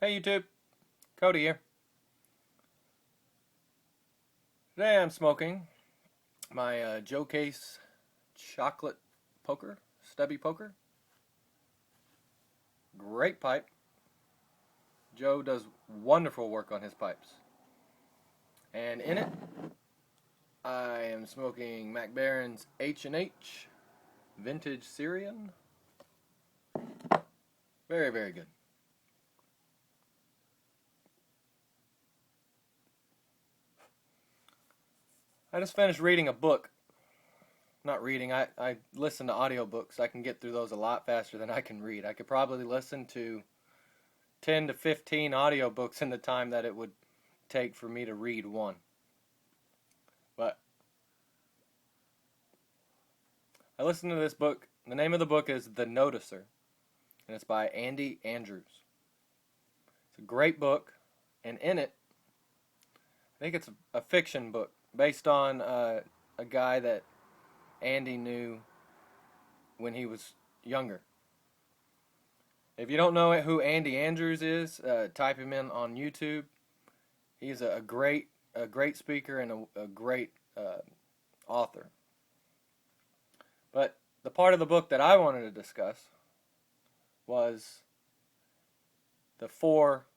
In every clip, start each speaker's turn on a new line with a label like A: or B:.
A: Hey YouTube, Cody here. Today I'm smoking my Joe Case chocolate poker, stubby poker. Great pipe. Joe does wonderful work on his pipes. And in it, I am smoking Mac Baren's H&H Vintage Syrian. Very, very good. I just finished reading a book. Not reading, I listen to audiobooks. I can get through those a lot faster than I can read. I could probably listen to 10 to 15 audiobooks in the time that it would take for me to read one. But I listened to this book. The name of the book is The Noticer, and it's by Andy Andrews. It's a great book, and in it, I think it's a fiction book based on a guy that Andy knew when he was younger. If you don't know who Andy Andrews is, type him in on YouTube. He's a great speaker and a great author. But the part of the book that I wanted to discuss was the 4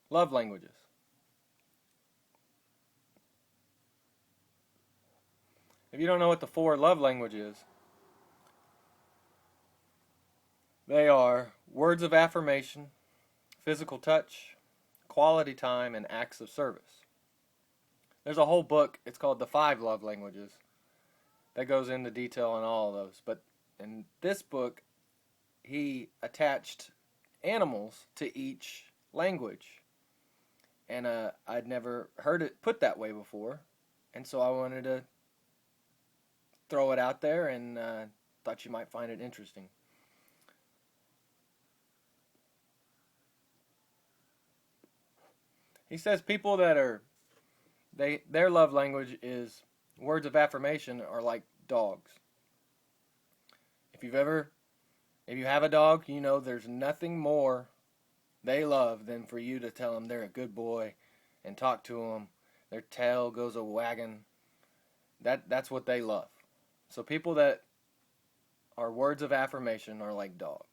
A: love languages. If you don't know what the 4 love languages, they are words of affirmation, physical touch, quality time, and acts of service. There's a whole book, it's called The 5 Love Languages, that goes into detail on all of those. But in this book, he attached animals to each language. And I'd never heard it put that way before. And so I wanted to throw it out there and thought you might find it interesting. He says people that are their love language is words of affirmation are like dogs. If you have a dog, you know there's nothing more they love than for you to tell them they're a good boy and talk to them. Their tail goes a wagging. That's what they love. So people that are words of affirmation are like dogs.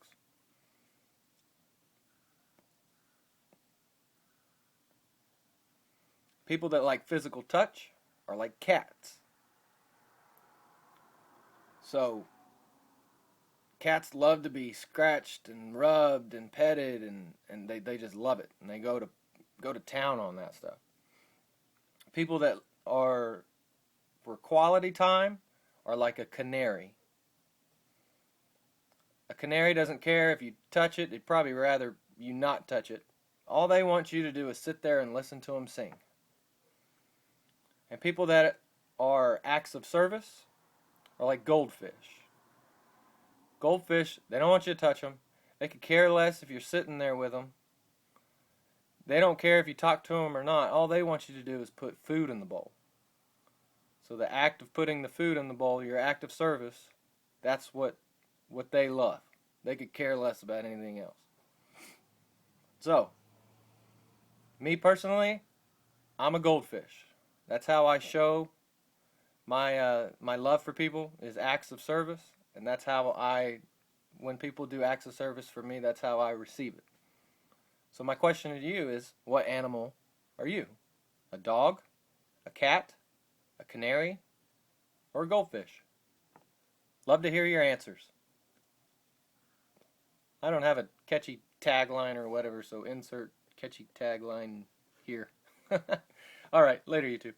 A: People that like physical touch are like cats. So cats love to be scratched and rubbed and petted, and they just love it, and they go to town on that stuff. People that are for quality time are like a canary. A canary doesn't care if you touch it. They'd probably rather you not touch it. All they want you to do is sit there and listen to them sing. And people that are acts of service are like goldfish. Goldfish, they don't want you to touch them. They could care less if you're sitting there with them. They don't care if you talk to them or not. All they want you to do is put food in the bowl. So the act of putting the food in the bowl, your act of service, that's what they love. They could care less about anything else. So, me personally, I'm a goldfish. That's how I show my love for people is acts of service, and that's how when people do acts of service for me, that's how I receive it. So my question to you is, what animal are you? A dog, a cat, a canary, or a goldfish? Love to hear your answers. I don't have a catchy tagline or whatever, so insert catchy tagline here. All right, later YouTube.